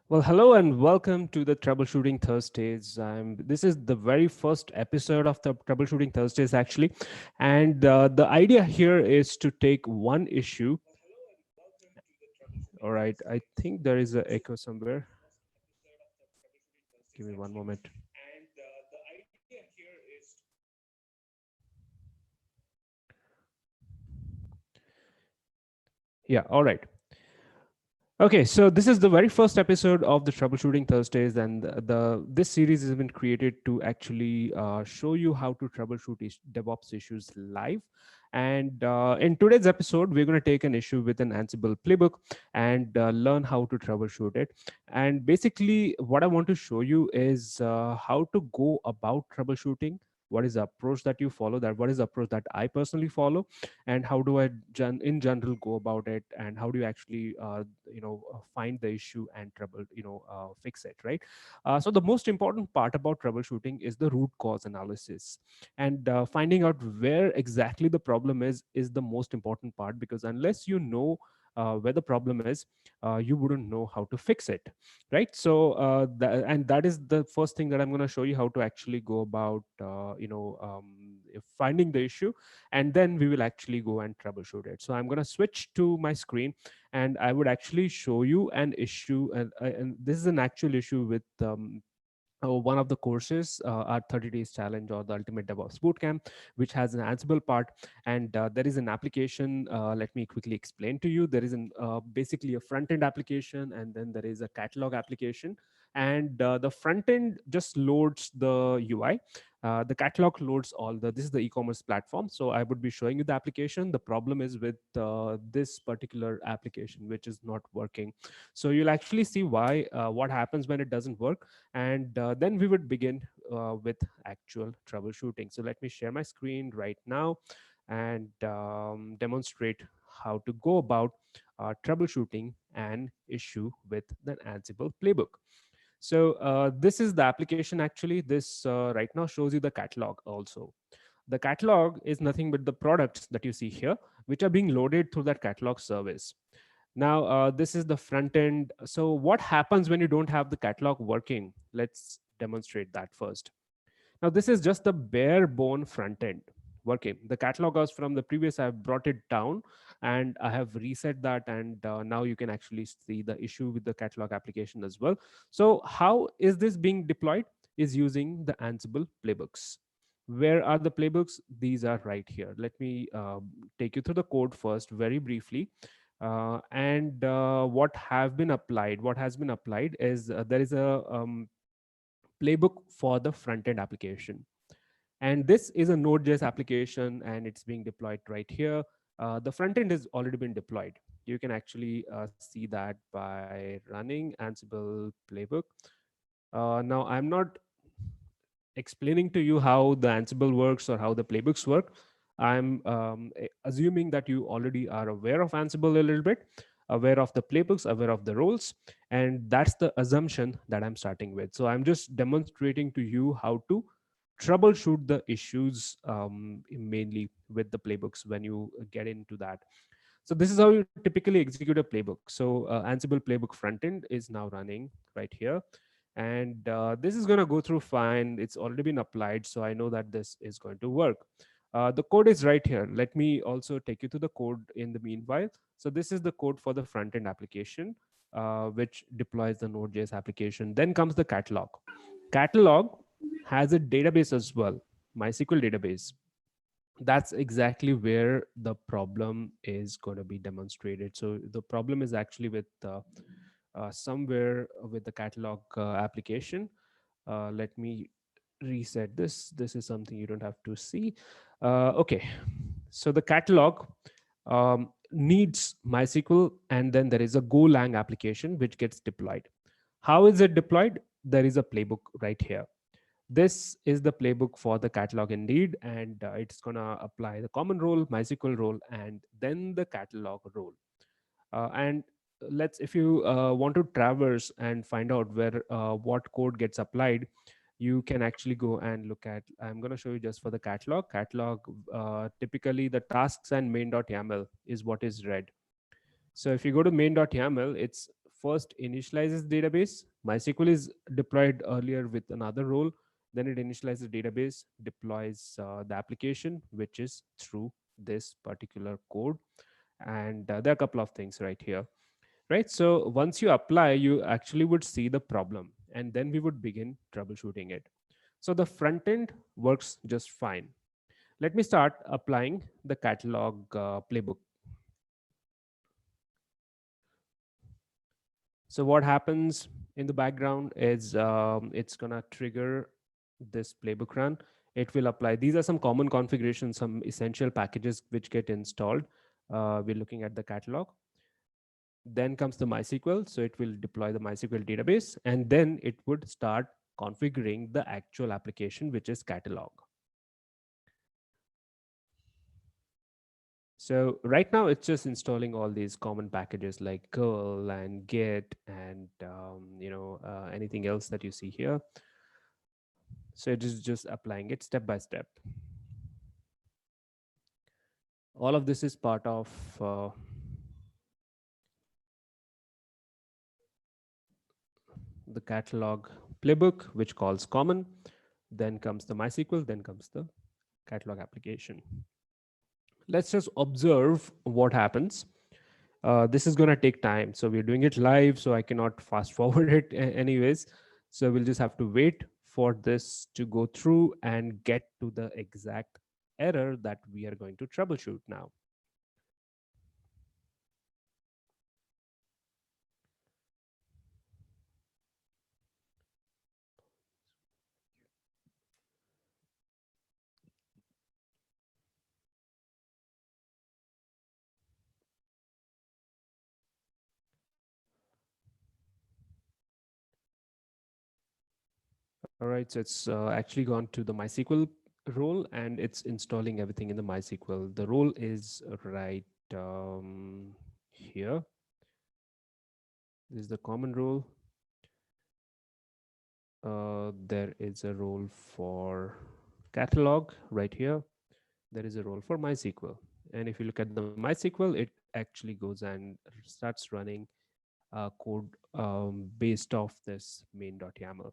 Well, hello and welcome to the Troubleshooting Thursdays. This is the very first episode of the Troubleshooting Thursdays, actually. And the idea here is to take one issue. All right, I think there is an echo somewhere. Give me one moment. Yeah, all right. Okay, so this is the very first episode of the Troubleshooting Thursdays, and this series has been created to actually show you how to troubleshoot DevOps issues live. And in today's episode, we're going to take an issue with an Ansible playbook and learn how to troubleshoot it. And basically, what I want to show you is how to go about troubleshooting. What is the approach that you follow? That what is the approach that I personally follow, and how do I in general go about it, and how do you actually find the issue and fix it, right? So the most important part about troubleshooting is the root cause analysis, and finding out where exactly the problem is the most important part, because unless you know where the problem is, you wouldn't know how to fix it, right? So and that is the first thing that I'm going to show you, how to actually go about finding the issue, and then we will actually go and troubleshoot it. So I'm going to switch to my screen, and I would actually show you an issue, and this is an actual issue with one of the courses, our 30 days challenge or the ultimate DevOps bootcamp, which has an Ansible part. And there is an application. Let me quickly explain to you. There is basically a front end application, and then there is a catalog application. And the front end just loads the UI. The catalog loads all this is the e-commerce platform. So I would be showing you the application. The problem is with this particular application, which is not working. So you'll actually see why, what happens when it doesn't work, and then we would begin with actual troubleshooting. So let me share my screen right now and demonstrate how to go about troubleshooting an issue with the Ansible playbook. So this is the application. Actually, this right now shows you the catalog also. The catalog is nothing but the products that you see here, which are being loaded through that catalog service. Now, this is the front end. So what happens when you don't have the catalog working? Let's demonstrate that first. Now, this is just the bare bone front end working. The catalog was from the previous. I've brought it down and I have reset that. And now you can actually see the issue with the catalog application as well. So how is this being deployed? Is using the Ansible playbooks. Where are the playbooks? These are right here. Let me take you through the code first very briefly. And what has been applied is there is a playbook for the front end application. And this is a Node.js application and it's being deployed right here. The front end has already been deployed. You can actually see that by running Ansible playbook. Now, I'm not explaining to you how the Ansible works or how the playbooks work. I'm assuming that you already are aware of Ansible a little bit, aware of the playbooks, aware of the roles, and that's the assumption that I'm starting with. So I'm just demonstrating to you how to troubleshoot the issues, mainly with the playbooks when you get into that. So this is how you typically execute a playbook. So Ansible playbook frontend is now running right here, and this is going to go through fine. It's already been applied, so I know that this is going to work. The code is right here. Let me also take you to the code in the meanwhile. So this is the code for the front end application, which deploys the Node.js application. Then comes the catalog. Catalog has a database as well, MySQL database. That's exactly where the problem is going to be demonstrated. So the problem is actually with somewhere with the catalog application. Let me reset this. This is something you don't have to see. Okay, so the catalog needs MySQL, and then there is a Golang application which gets deployed. How is it deployed? There is a playbook right here. This is the playbook for the catalog indeed, and it's gonna apply the common role, MySQL role, and then the catalog role. And let's, if you want to traverse and find out where what code gets applied, you can actually go and look at. I'm gonna show you just for the catalog. Catalog, typically the tasks and main.yaml is what is read. So if you go to main.yaml, it's first initializes database. MySQL is deployed earlier with another role. Then it initializes database, deploys the application, which is through this particular code. And there are a couple of things right here, right? So once you apply, you actually would see the problem, and then we would begin troubleshooting it. So the front end works just fine. Let me start applying the catalog playbook. So what happens in the background is it's gonna trigger this playbook run. It will apply. These are some common configurations, some essential packages which get installed. We're looking at the catalog. Then comes the MySQL. So it will deploy the MySQL database, and then it would start configuring the actual application, which is catalog. So right now it's just installing all these common packages like curl and git and anything else that you see here. So it is just applying it step by step. All of this is part of the catalog playbook, which calls common. Then comes the MySQL, then comes the catalog application. Let's just observe what happens. This is going to take time. So we're doing it live, so I cannot fast forward it anyways. So we'll just have to wait for this to go through and get to the exact error that we are going to troubleshoot now. All right, so it's actually gone to the MySQL role and it's installing everything in the MySQL. The role is right here. This is the common role. There is a role for catalog right here. There is a role for MySQL. And if you look at the MySQL, it actually goes and starts running code based off this main.yaml,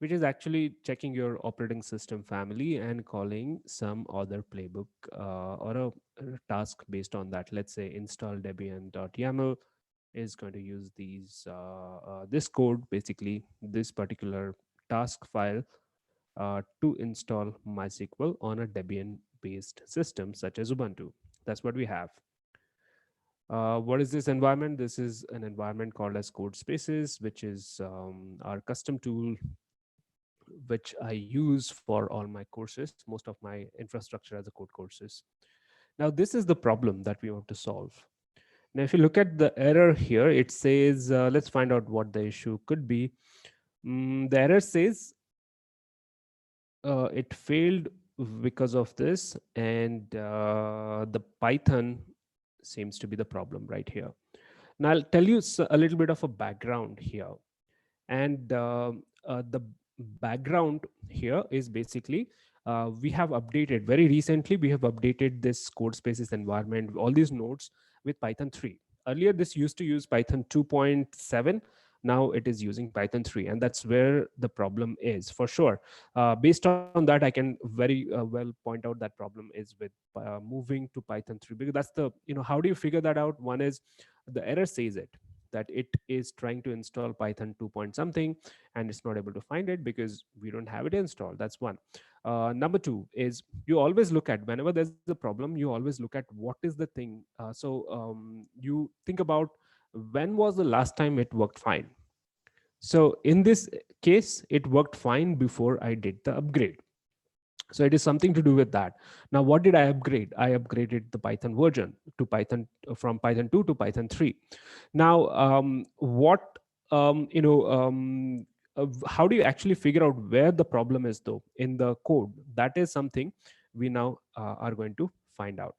which is actually checking your operating system family and calling some other playbook or a task based on that. Let's say install debian.yaml is going to use this code, basically this particular task file, to install MySQL on a Debian based system such as Ubuntu. That's what we have. What is this environment? This is an environment called as code spaces, which is our custom tool which I use for all my courses, most of my infrastructure as a code courses. Now, this is the problem that we want to solve. Now, if you look at the error here, it says, let's find out what the issue could be. The error says it failed because of this, and the Python seems to be the problem right here. Now, I'll tell you a little bit of a background here. And the background here is basically we have updated very recently, we have updated this code spaces environment, all these nodes with Python 3. Earlier this used to use Python 2.7. Now it is using Python 3, and that's where the problem is for sure. Based on that, I can very well point out that problem is with moving to Python 3, because that's the, how do you figure that out? One is the error says it, that it is trying to install Python 2 point something, and it's not able to find it because we don't have it installed. That's one. Number two is, you always look at, whenever there's a problem, you always look at what is the thing. You think about, when was the last time it worked fine? So in this case, it worked fine before I did the upgrade. So it is something to do with that. Now, what did I upgrade? I upgraded the Python version to Python, from Python 2 to Python 3. Now, how do you actually figure out where the problem is, though, in the code? That is something we now are going to find out.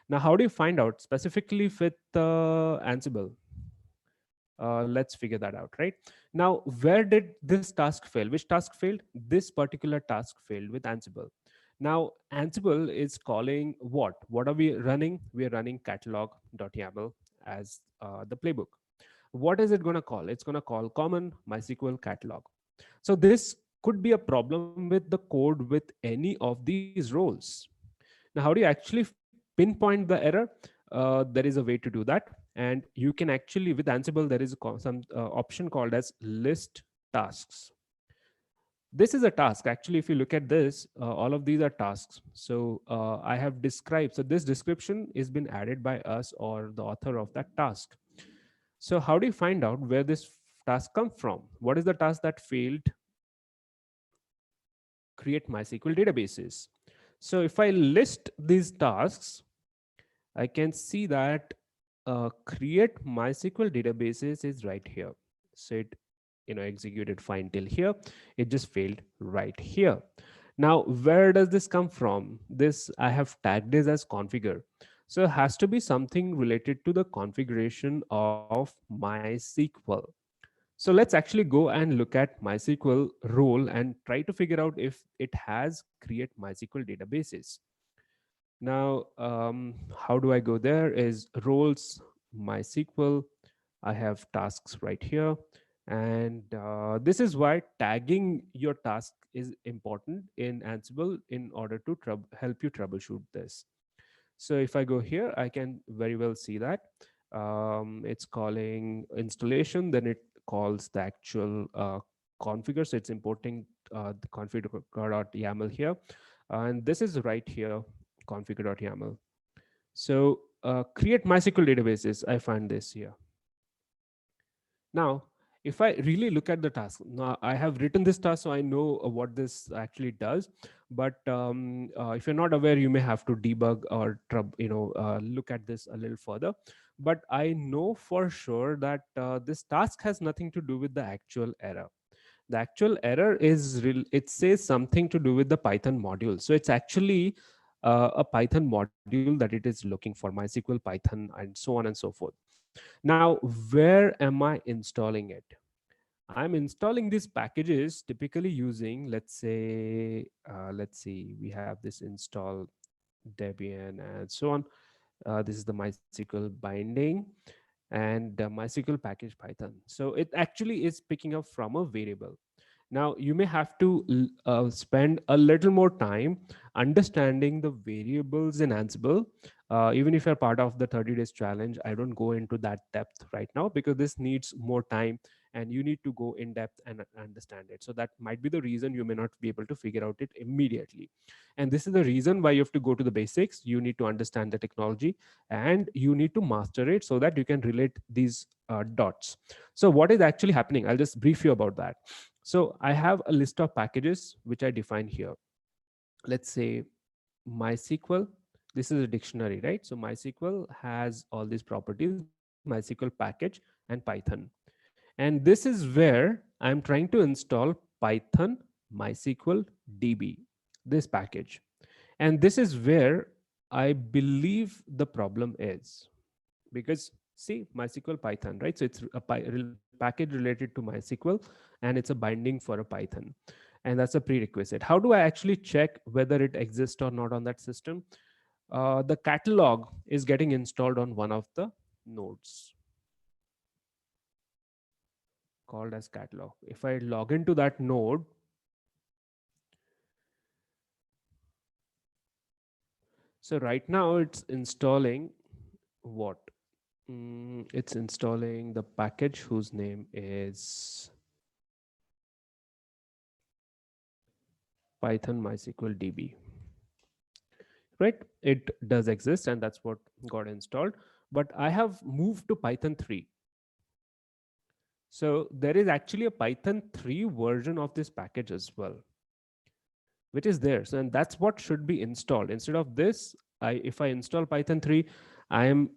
Now, how do you find out specifically with Ansible? Let's figure that out. Right now, where did this task fail? Which task failed? This particular task failed with Ansible. Now, Ansible is calling what are we running? We are running catalog.yaml as the playbook. What is it going to call? It's going to call common MySQL catalog. So this could be a problem with the code with any of these roles. Now, how do you actually pinpoint the error? There is a way to do that, and you can actually, with Ansible, there is some option called as list tasks. This is a task. Actually, if you look at this, all of these are tasks. So I have described. So this description is been added by us or the author of that task. So how do you find out where this task come from? What is the task that failed create MySQL databases? So if I list these tasks, I can see that create MySQL databases is right here. So it executed fine till here. It just failed right here. Now, where does this come from? This I have tagged this as configure. So it has to be something related to the configuration of MySQL. So let's actually go and look at MySQL role and try to figure out if it has create MySQL databases. Now, how do I go there? Is roles, MySQL. I have tasks right here. And this is why tagging your task is important in Ansible in order to help you troubleshoot this. So if I go here, I can very well see that it's calling installation, then it calls the actual configure. So it's importing the configure.yaml here. And this is right here, configure.yaml. So create MySQL databases, I find this here. Now, if I really look at the task, now I have written this task, so I know what this actually does. But if you're not aware, you may have to debug or look at this a little further. But I know for sure that this task has nothing to do with the actual error. The actual error is real. It says something to do with the Python module. So it's actually a Python module that it is looking for, MySQL, Python, and so on and so forth. Now, where am I installing it? I'm installing these packages typically using, let's see, we have this install Debian and so on. This is the MySQL binding and MySQL package Python. So it actually is picking up from a variable. Now, you may have to spend a little more time understanding the variables in Ansible. Even if you're part of the 30 days challenge, I don't go into that depth right now because this needs more time and you need to go in depth and understand it. So that might be the reason you may not be able to figure out it immediately. And this is the reason why you have to go to the basics. You need to understand the technology and you need to master it so that you can relate these dots. So what is actually happening? I'll just brief you about that. So I have a list of packages which I define here. Let's say MySQL. This is a dictionary, right? So MySQL has all these properties, MySQL package and Python. And this is where I'm trying to install Python MySQL DB, this package. And this is where I believe the problem is. Because see, MySQL Python, right? So it's a package related to MySQL and it's a binding for a Python. And that's a prerequisite. How do I actually check whether it exists or not on that system? The catalog is getting installed on one of the nodes called as catalog. If I log into that node, so right now it's installing what? It's installing the package whose name is Python MySQL DB. Right, it does exist and that's what got installed, but I have moved to Python 3. So there is actually a Python 3 version of this package as well, which is there. So and that's what should be installed. Instead of this, if I install Python 3, I am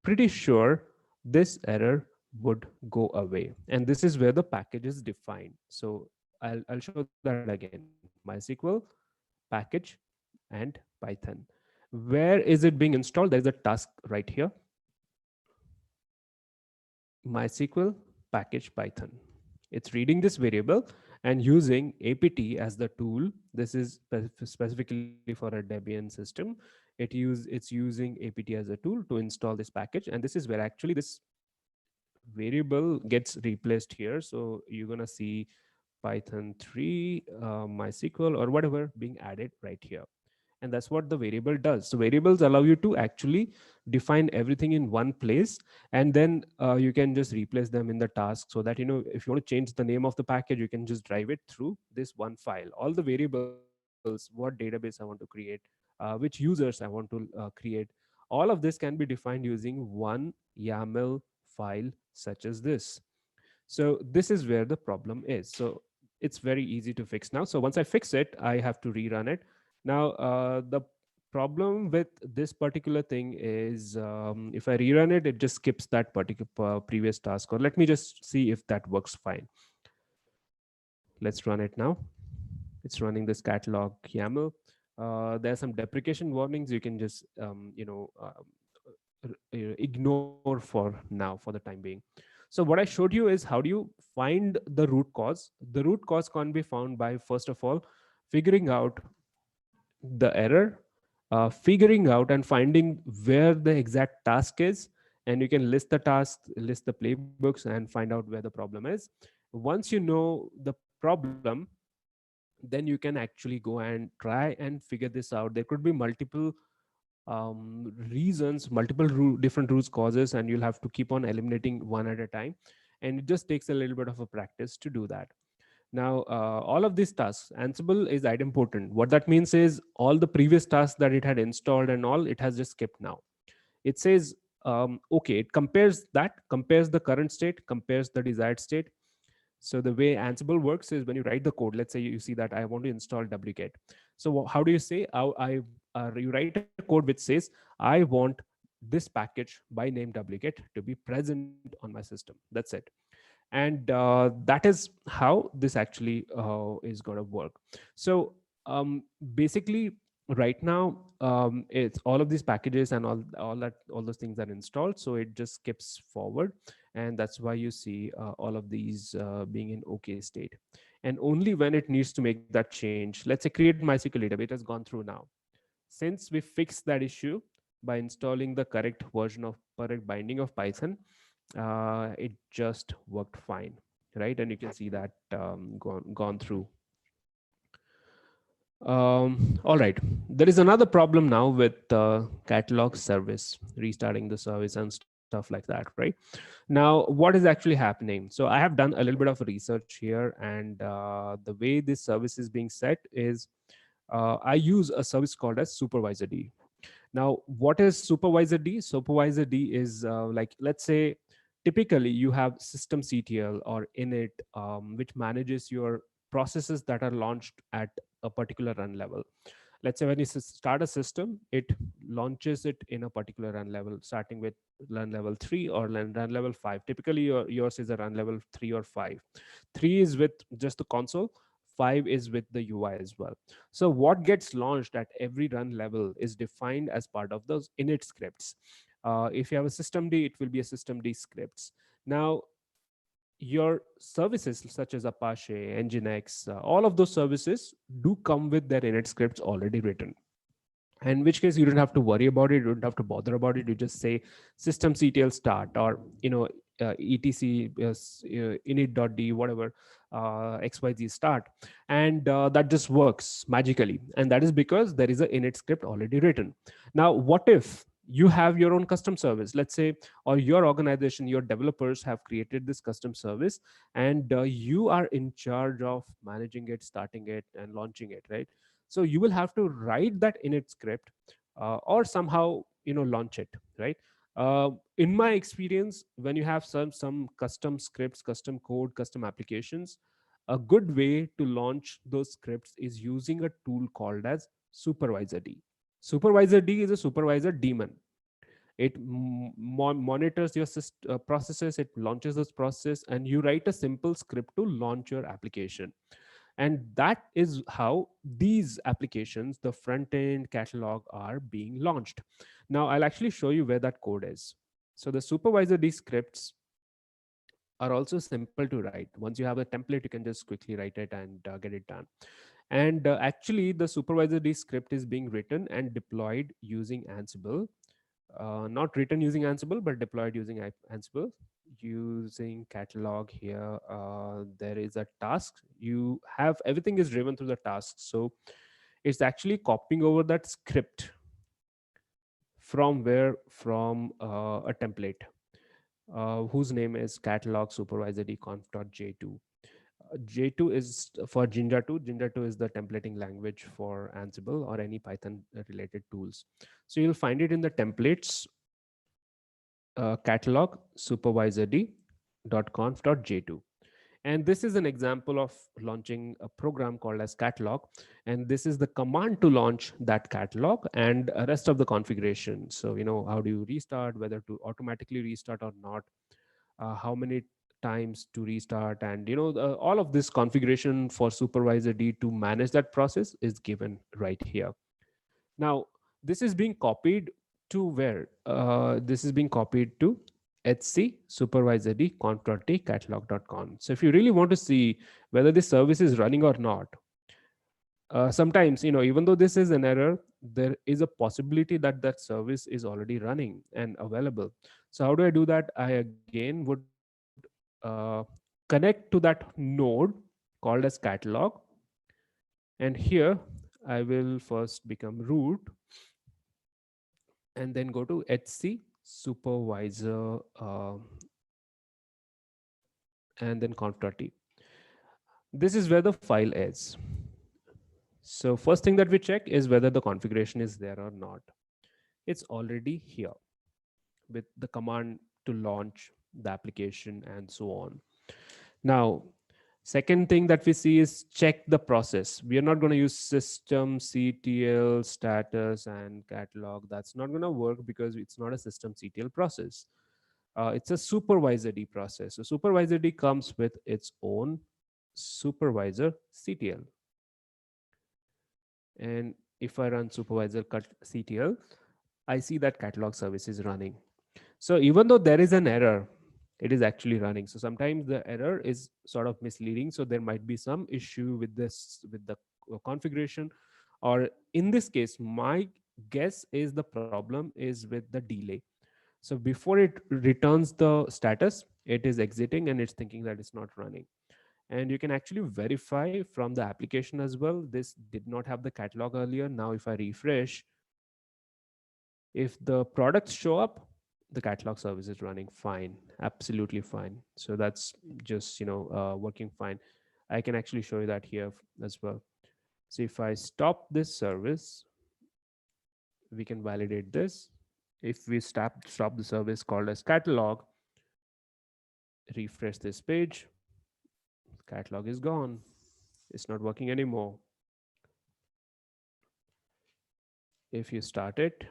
pretty sure this error would go away. And this is where the package is defined. So I'll show that again. MySQL package and Python. Where is it being installed? There's a task right here. MySQL package Python. It's reading this variable and using apt as the tool. This is specifically for a Debian system. It's using apt as a tool to install this package. And this is where actually this variable gets replaced here. So you're gonna see Python 3 MySQL or whatever being added right here. And that's what the variable does. So variables allow you to actually define everything in one place, and then you can just replace them in the task, so that if you want to change the name of the package, you can just drive it through this one file. All the variables, what database I want to create, which users I want to create, all of this can be defined using one YAML file such as this. So this is where the problem is. So it's very easy to fix now. So once I fix it, I have to rerun it. Now the problem with this particular thing is, if I rerun it, it just skips that particular previous task. Or let me just see if that works fine. Let's run it now. It's running this catalog YAML. There are some deprecation warnings. You can just ignore for now, for the time being. So what I showed you is how do you find the root cause. The root cause can be found by, first of all, figuring out the error, figuring out and finding where the exact task is. And you can list the tasks, list the playbooks, and find out where the problem is. Once you know the problem, then you can actually go and try and figure this out. There could be multiple reasons, multiple different root causes, and you'll have to keep on eliminating one at a time. And it just takes a little bit of a practice to do that. Now, all of these tasks, Ansible is idempotent. What that means is all the previous tasks that it had installed and all, it has just skipped now. It says, okay, it compares the current state, compares the desired state. So the way Ansible works is when you write the code, let's say you see that I want to install wget. So how do you say, you write a code which says, I want this package by name wget to be present on my system. That's it. And that is how this actually is going to work. So basically, right now, it's all of these packages and all those things are installed, so it just skips forward. And that's why you see all of these being in okay state. And only when it needs to make that change, let's say create MySQL database, it has gone through now. Since we fixed that issue by installing the correct binding of Python, it just worked fine, right? And you can see that gone through. All right. There is another problem now with catalog service, restarting the service and stuff like that, right? Now, what is actually happening? So I have done a little bit of research here, and the way this service is being set is, I use a service called as supervisord. Now, what is supervisord? Supervisord is like, let's say, typically you have systemctl or init, which manages your processes that are launched at a particular run level. Let's say when you start a system, it launches it in a particular run level, starting with run level 3 or run level 5. Typically, yours is a run level 3 or 5. 3 is with just the console, 5 is with the UI as well. So what gets launched at every run level is defined as part of those init scripts. If you have a systemd, it will be a systemd scripts. Now, your services such as Apache, Nginx, all of those services do come with their init scripts already written. In which case you don't have to worry about it, you don't have to bother about it. You just say systemctl start, or etc init.d, whatever, xyz start, and that just works magically. And that is because there is a init script already written. Now, what if you have your own custom service, let's say, or your organization, your developers have created this custom service, and you are in charge of managing it, starting it, and launching it, right? So you will have to write that init script, or somehow launch it, right? In my experience, when you have some custom scripts, custom code, custom applications, a good way to launch those scripts is using a tool called as supervisord. Supervisord is a supervisor daemon. It monitors your processes, it launches those processes, and you write a simple script to launch your application. And that is how these applications, the front end catalog, are being launched. Now I'll actually show you where that code is. So the supervisord scripts are also simple to write. Once you have a template, you can just quickly write it and get it done. And actually the supervisord script is being written and deployed using Ansible. not written using Ansible, but deployed using Ansible. Using catalog here, there is a task. You have everything is driven through the task. So it's actually copying over that script from where? From a template whose name is catalog supervisor.conf.j2. J2 is for Jinja 2. Jinja 2 is the templating language for Ansible or any Python related tools. So you'll find it in the templates catalog supervisord.conf.j2. And this is an example of launching a program called as catalog. And this is the command to launch that catalog and rest of the configuration. So, how do you restart, whether to automatically restart or not, how many times to restart, and all of this configuration for supervisor D to manage that process is given right here. Now this is being copied to where? This is being copied to HC supervisor D control-t catalog.conf. So if you really want to see whether this service is running or not, sometimes, even though this is an error, there is a possibility that that service is already running and available. So how do I do that? I again would connect to that node called as catalog, and here I will first become root and then go to HC supervisor and then conf.t. This is where the file is. So first thing that we check is whether the configuration is there or not. It's already here with the command to launch the application and so on. Now, second thing that we see is check the process. We are not going to use system, CTL, status, and catalog. That's not going to work because it's not a system CTL process. It's a supervisor D process. So supervisor D comes with its own supervisor CTL. And if I run supervisor cut CTL, I see that catalog service is running. So even though there is an error, it is actually running. So sometimes the error is sort of misleading. So there might be some issue with this, with the configuration, or in this case, my guess is the problem is with the delay. So before it returns the status, it is exiting and it's thinking that it's not running. And you can actually verify from the application as well. This did not have the catalog earlier. Now if I refresh, if the products show up, the catalog service is running fine, absolutely fine. So that's just working fine. I can actually show you that here as well. So if I stop this service, we can validate this. If we stop the service called as catalog, refresh this page, catalog is gone, it's not working anymore. If you start it,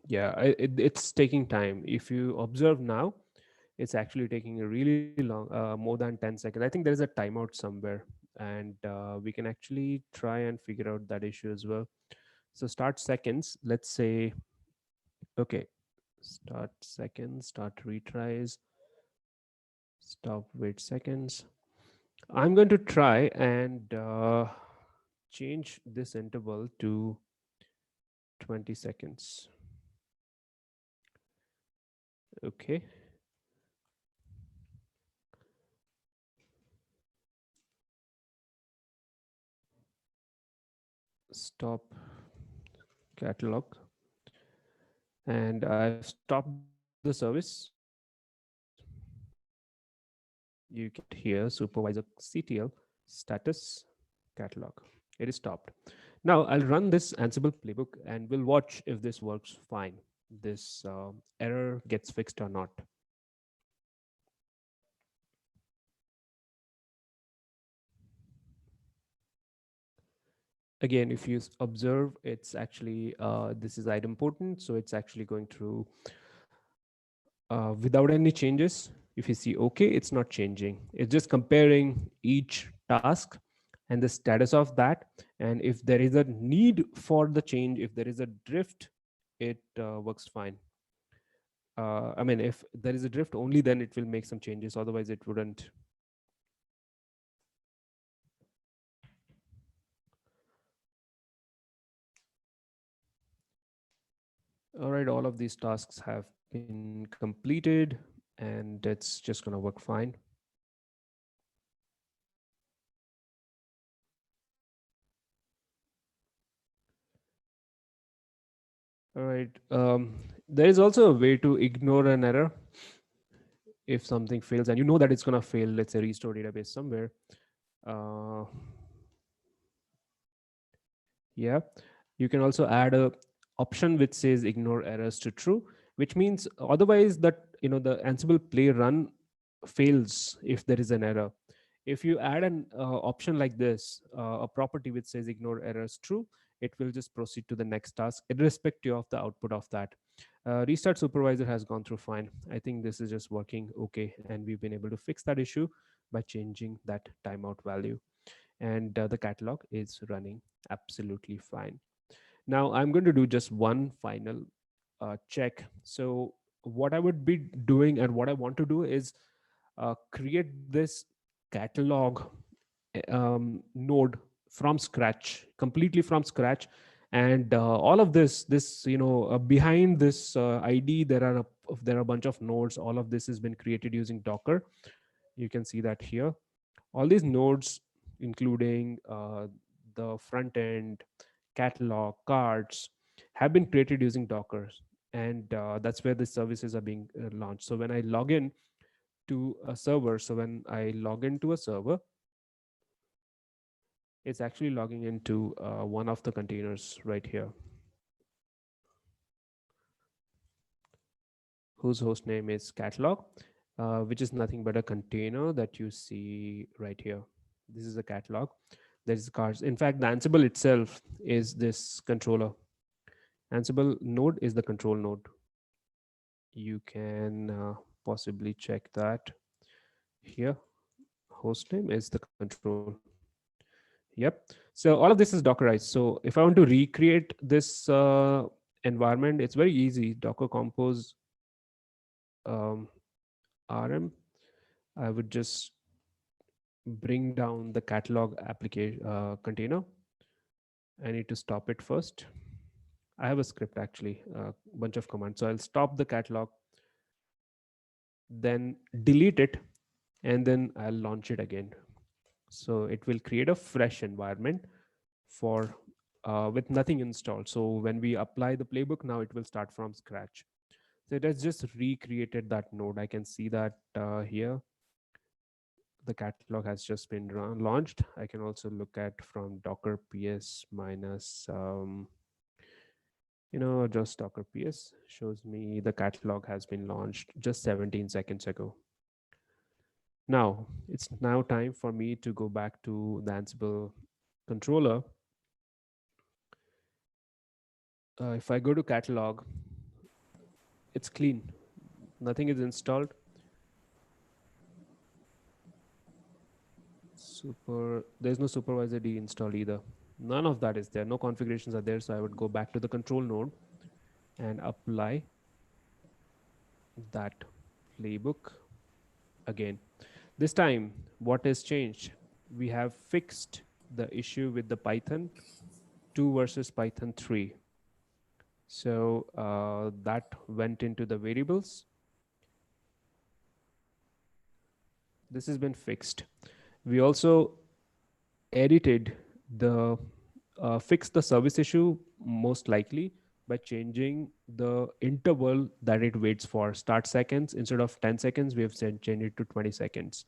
yeah, it's taking time. If you observe now, it's actually taking a really long, more than 10 seconds. I think there is a timeout somewhere, and we can actually try and figure out that issue as well. So start seconds, let's say. Okay, start seconds, start retries, stop wait seconds. I'm going to try and change this interval to 20 seconds. Okay. Stop catalog, and I've stopped the service. You can here supervisor CTL status catalog. It is stopped. Now I'll run this Ansible playbook and we'll watch if this works fine. This error gets fixed or not. Again, if you observe, it's actually this is idempotent, so it's actually going through without any changes. If you see okay, it's not changing, it's just comparing each task and the status of that, and if there is a need for the change, if there is a drift, it works fine. I mean, if there is a drift, only then it will make some changes, otherwise it wouldn't. All right, all of these tasks have been completed and it's just going to work fine. All right. There is also a way to ignore an error if something fails and you know that it's going to fail. Let's say restore database somewhere. Uh, yeah, you can also add a option which says ignore errors to true, which means otherwise that the Ansible play run fails if there is an error. If you add an option like this, a property which says ignore errors true, it will just proceed to the next task irrespective of the output of that. Restart supervisor has gone through fine. I think this is just working okay, and we've been able to fix that issue by changing that timeout value, and the catalog is running absolutely fine. Now I'm going to do just one final check. So what I would be doing and what I want to do is create this catalog node from scratch, completely from scratch. And all of this behind this id, there are a bunch of nodes. All of this has been created using Docker. You can see that here. All these nodes, including the front end, catalog, cards, have been created using Docker. And that's where the services are being launched. So when I log in to a server, so when I log into a server, it's actually logging into one of the containers right here, whose host name is catalog, which is nothing but a container that you see right here. This is a catalog. There is cards. In fact, the Ansible itself is this controller. Ansible node is the control node. You can possibly check that here. Host name is the control. Yep. So all of this is Dockerized. So if I want to recreate this environment, it's very easy. Docker compose um, rm. I would just bring down the catalog application container. I need to stop it first. I have a script actually, a bunch of commands. So I'll stop the catalog, then delete it, and then I'll launch it again. So it will create a fresh environment for with nothing installed. So when we apply the playbook, now it will start from scratch. So it has just recreated that node. I can see that here the catalog has just been launched. I can also look at from docker ps minus just docker ps shows me the catalog has been launched just 17 seconds ago. Now it's now time for me to go back to the Ansible controller. If I go to catalog, it's clean, nothing is installed. There's no supervisor d installed either. None of that is there, no configurations are there. So I would go back to the control node and apply that playbook again. This time what has changed, we have fixed the issue with the Python 2 versus Python 3. So that went into the variables. This has been fixed. We also edited the fixed the service issue most likely by changing the interval that it waits for. Start seconds, instead of 10 seconds, we have changed it to 20 seconds.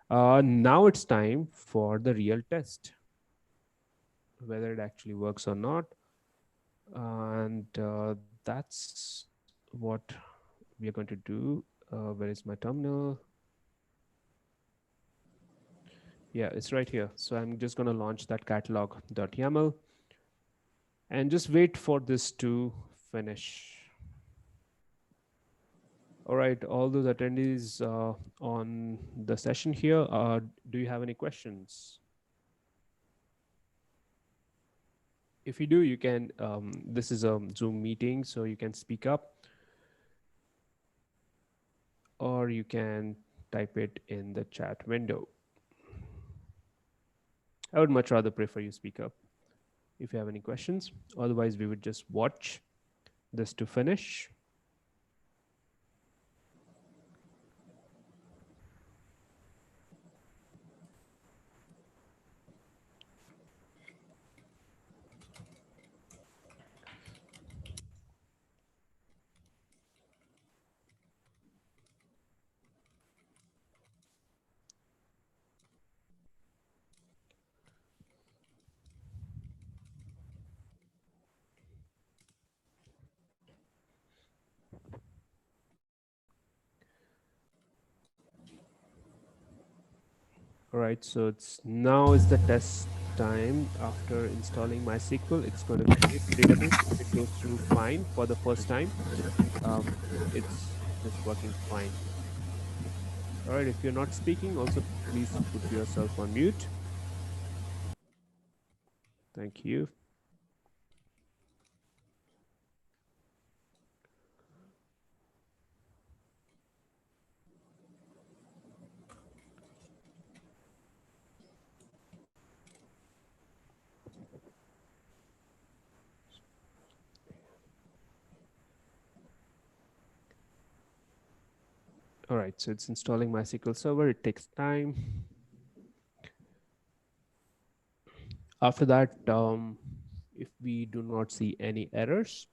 Now it's time for the real test, whether it actually works or not. And that's what we are going to do. Where is my terminal? Yeah, it's right here. So I'm just going to launch that catalog.yaml and just wait for this to finish. All right, all those attendees on the session here, do you have any questions? If you do, you can, this is a Zoom meeting, so you can speak up or you can type it in the chat window. I would much rather prefer you speak up if you have any questions. Otherwise, we would just watch this to finish. All right, so it's now is the test time. After installing MySQL, it's going to create the database. If it goes through fine for the first time, it's just working fine. All right, if you're not speaking, also please put yourself on mute. Thank you. All right, so it's installing MySQL Server. It takes time. After that, if we do not see any errors,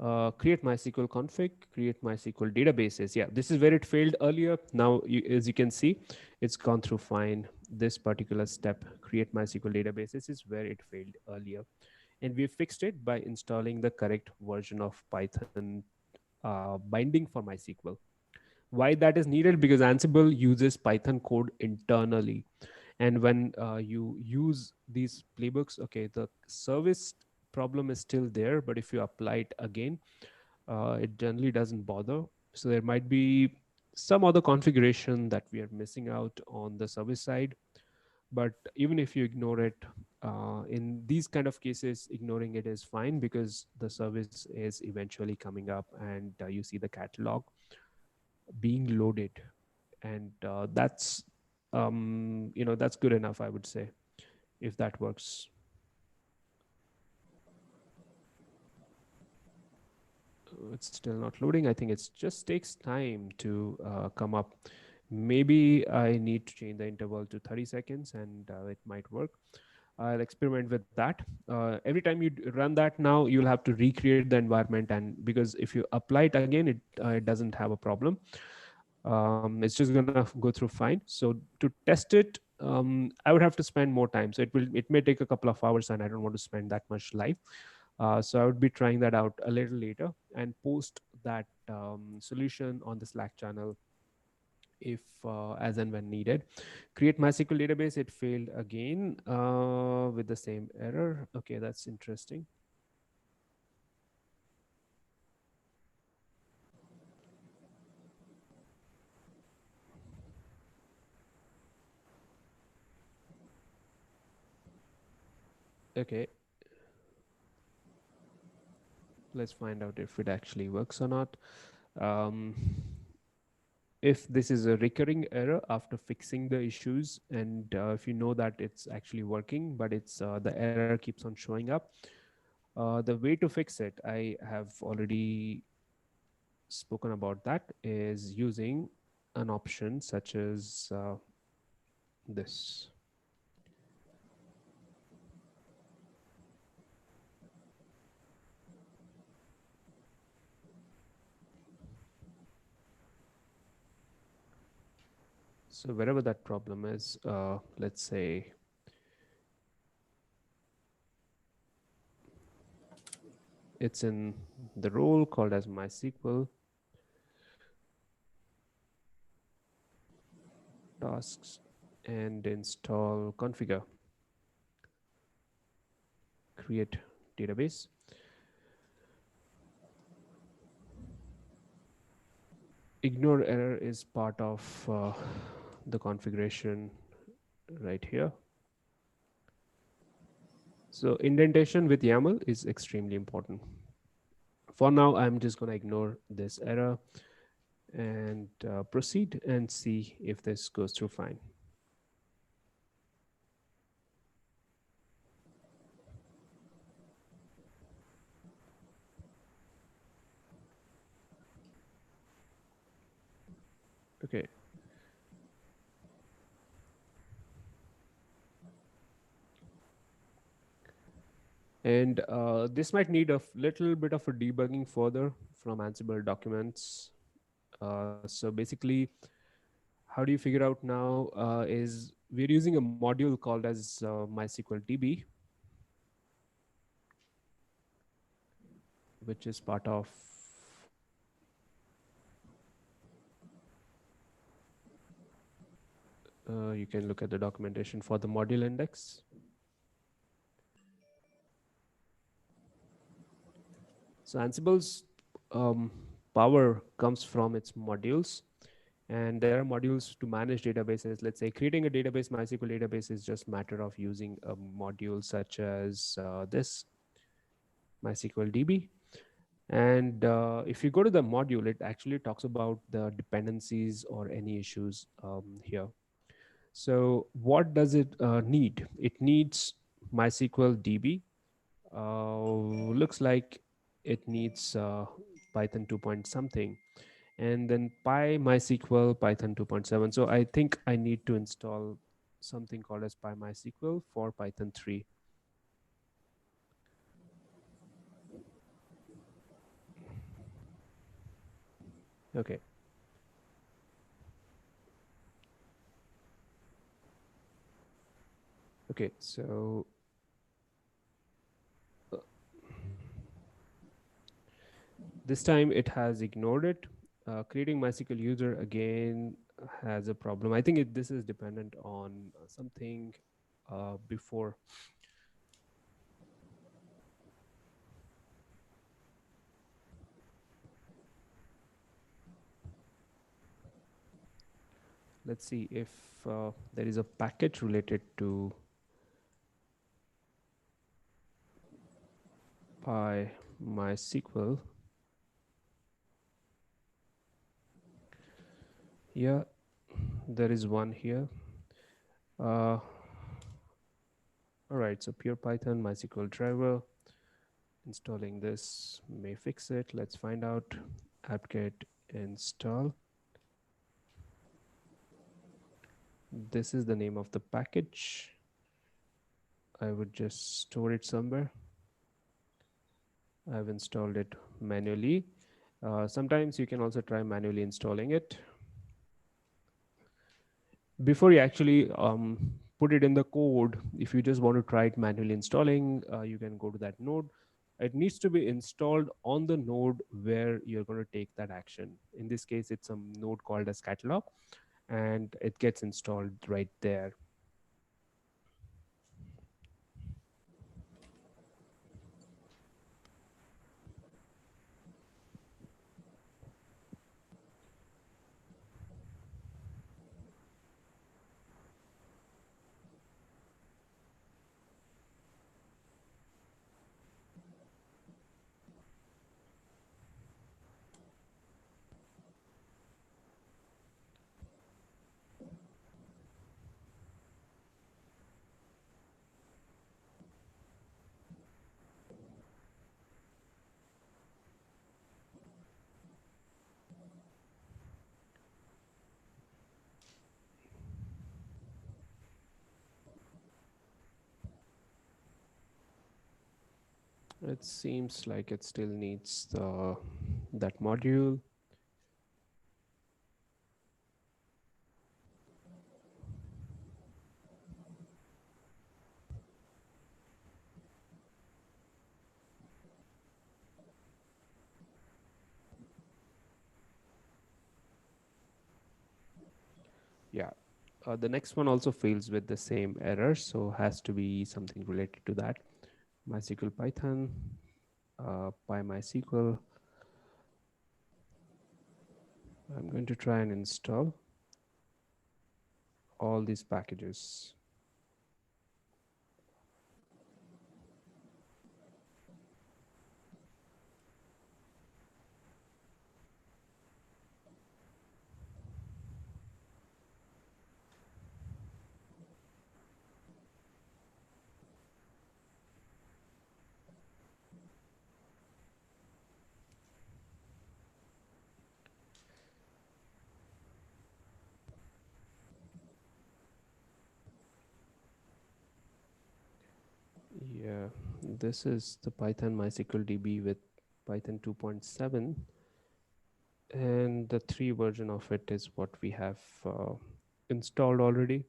create MySQL config, create MySQL databases. Yeah, this is where it failed earlier. Now, as you can see, it's gone through fine. This particular step, create MySQL databases, is where it failed earlier. And we fixed it by installing the correct version of Python binding for MySQL. Why that is needed? Because Ansible uses Python code internally, and when you use these playbooks, okay, the service problem is still there, but if you apply it again, it generally doesn't bother. So there might be some other configuration that we are missing out on the service side, but even if you ignore it, in these kind of cases, ignoring it is fine because the service is eventually coming up, and you see the catalog being loaded, and that's good enough, I would say, if that works. It's still not loading. I think it just takes time to come up. Maybe I need to change the interval to 30 seconds, and it might work. I'll experiment with that. Every time you run that now, you'll have to recreate the environment, and because if you apply it again, it doesn't have a problem. It's just gonna go through fine. So to test it, I would have to spend more time. So it may take a couple of hours, and I don't want to spend that much live. So I would be trying that out a little later and post that solution on the Slack channel if as and when needed. Create MySQL database. It failed again with the same error. Okay, that's interesting. Okay, let's find out if it actually works or not. Um, if this is a recurring error after fixing the issues, and if you know that it's actually working but it's the error keeps on showing up, the way to fix it, I have already spoken about, that is using an option such as this. So wherever that problem is, let's say it's in the role called as MySQL tasks, and install configure create database. Ignore error is part of the configuration right here. So indentation with YAML is extremely important. For now, I'm just going to ignore this error and proceed and see if this goes through fine. Okay. And this might need a little bit of a debugging further from Ansible documents. So basically, how do you figure out now is we're using a module called as MySQL DB, which is part of, you can look at the documentation for the module index. So Ansible's um, power comes from its modules, and there are modules to manage databases. Let's say creating a database, MySQL database, is just matter of using a module such as this MySQL DB. And if you go to the module, it actually talks about the dependencies or any issues here. So what does it need? It needs MySQL DB. Looks like it needs Python 2 point something, and then PyMySQL Python 2.7. So I think I need to install something called as PyMySQL for Python 3. Okay. Okay. So uh, this time it has ignored it. Creating MySQL user again has a problem. I think this is dependent on something before. Let's see if there is a package related to PyMySQL. Yeah, there is one here. Uh, all right, so pure Python MySQL driver. Installing this may fix it. Let's find out. Apt-get install. This is the name of the package. I would just store it somewhere. I've installed it manually. Sometimes you can also try manually installing it. Before you actually put it in the code, if you just want to try it manually installing, you can go to that node. It needs to be installed on the node where you're going to take that action. In this case, it's a node called as catalog, and it gets installed right there. It seems like it still needs that module. Yeah. The next one also fails with the same error, so has to be something related to that. MySQL Python, PyMySQL. I'm going to try and install all these packages. This is the Python MySQL DB with Python 2.7, and the 3 version of it is what we have installed already.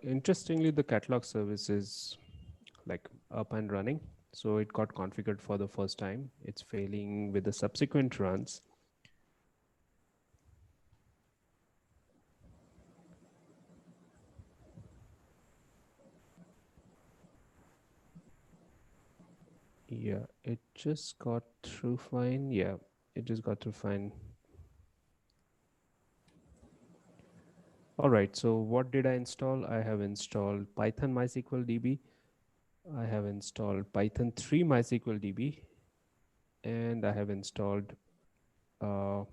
Interestingly, the catalog service is like up and running. So it got configured for the first time. It's failing with the subsequent runs. Yeah, it just got through fine. Yeah, it just got through fine. All right, so what did I install? I have installed Python MySQL DB. I have installed Python 3 MySQL DB, and I have installed uh,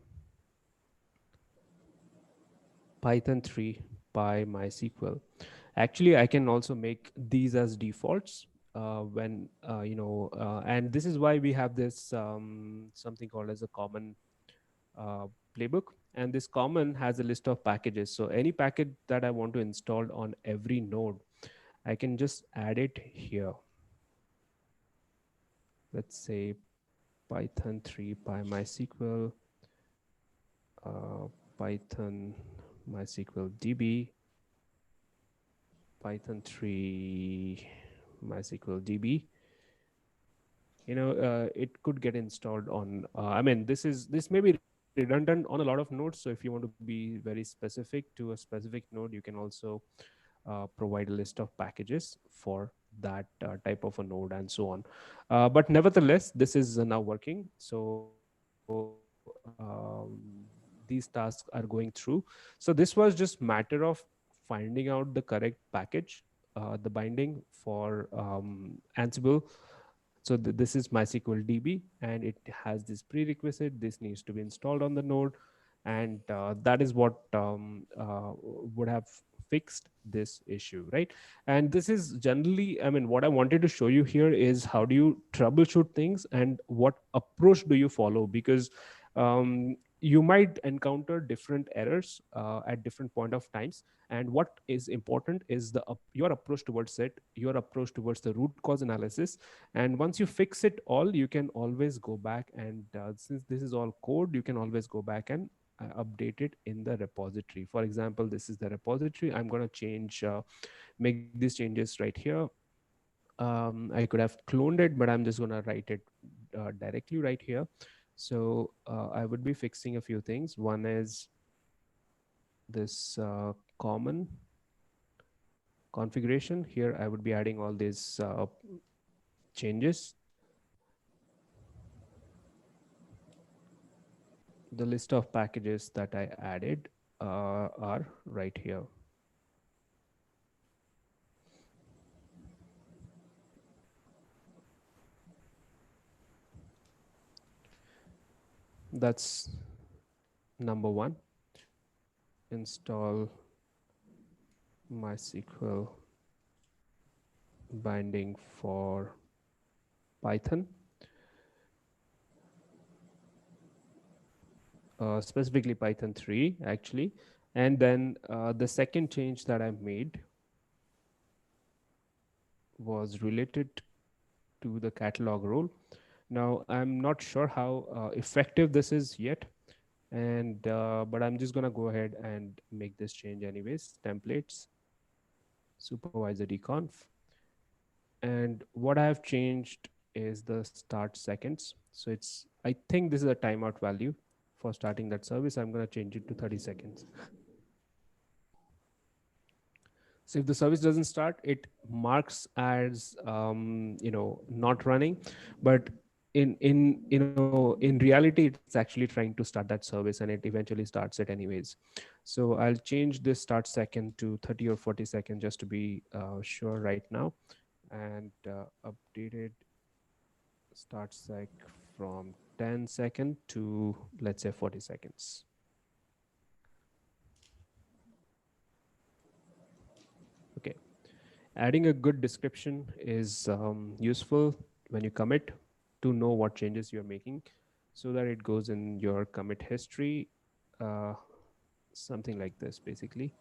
Python 3 PyMySQL. Actually, I can also make these as defaults when and this is why we have this something called as a common uh, playbook, and this common has a list of packages. So any package that I want to install on every node, I can just add it here. Let's say Python 3 PyMySQL, uh, Python MySQL DB, Python 3 MySQL DB. It could get installed on this may be redundant on a lot of nodes. So if you want to be very specific to a specific node, you can also provide a list of packages for that type of a node and so on. But nevertheless, this is now working. So these tasks are going through. So this was just matter of finding out the correct package, the binding for Ansible. So this is MySQL DB, and it has this prerequisite. This needs to be installed on the node, and that is what would have fixed this issue, right? And this is generally, I mean, what I wanted to show you here is how do you troubleshoot things and what approach do you follow, because you might encounter different errors at different point of times, and what is important is your approach towards it, your approach towards the root cause analysis. And once you fix it all, you can always go back and since this is all code, you can always go back and update it in the repository. For example, this is the repository. I'm going to make these changes right here. I could have cloned it, but I'm just going to write it directly right here. So I would be fixing a few things. One is this common configuration. Here I would be adding all these changes. The list of packages that I added are right here. That's number one. Install MySQL binding for Python, specifically Python 3 actually. And then the second change that I made was related to the catalog role. Now, I'm not sure how effective this is yet, And but I'm just gonna go ahead and make this change anyways. Templates, supervisor deconf, and what I have changed is the start seconds. So it's, I think this is a timeout value for starting that service. I'm gonna change it to 30 seconds. So if the service doesn't start, it marks as not running, but in reality, it's actually trying to start that service, and it eventually starts it anyways. So I'll change this start second to 30 or 40 seconds just to be sure right now, and updated start sec from 10 second to, let's say, 40 seconds. Okay. Adding a good description is useful when you commit, to know what changes you're making, so that it goes in your commit history, uh, something like this basically.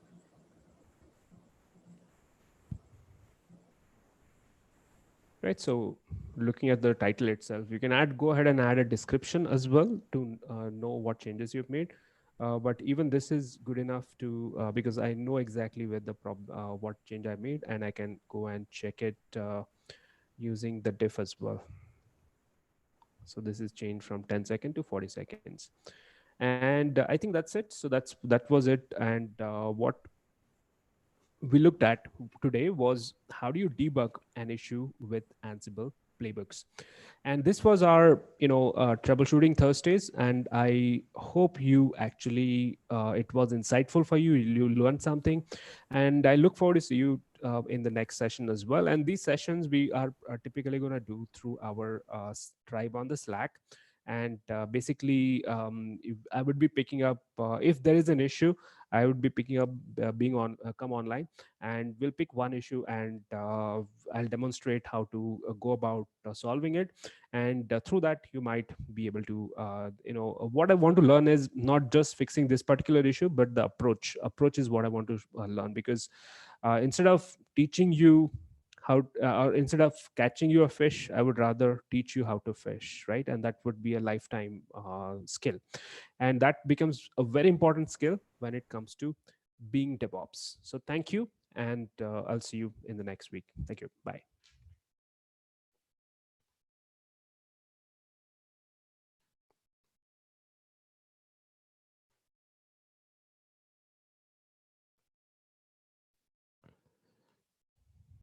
Right, so looking at the title itself, you can go ahead and add a description as well to know what changes you've made. But even this is good enough to, because I know exactly where what change I made, and I can go and check it using the diff as well. So this is changed from 10 second to 40 seconds. And I think that's it. So that was it. And what we looked at today was, how do you debug an issue with Ansible playbooks. And this was our troubleshooting Thursdays, and I hope you actually it was insightful for you. You learned something, and I look forward to see you in the next session as well. And these sessions we are typically going to do through our tribe on the Slack. And basically, I would be picking up if there is an issue. I would be picking up, being on come online, and we'll pick one issue, and I'll demonstrate how to go about solving it. And through that, you might be able to what I want to learn is not just fixing this particular issue, but the approach is what I want to learn. Because instead of teaching you how or instead of catching you a fish, I would rather teach you how to fish, right? And that would be a lifetime skill, and that becomes a very important skill when it comes to being DevOps. So thank you, and I'll see you in the next week. Thank you. Bye.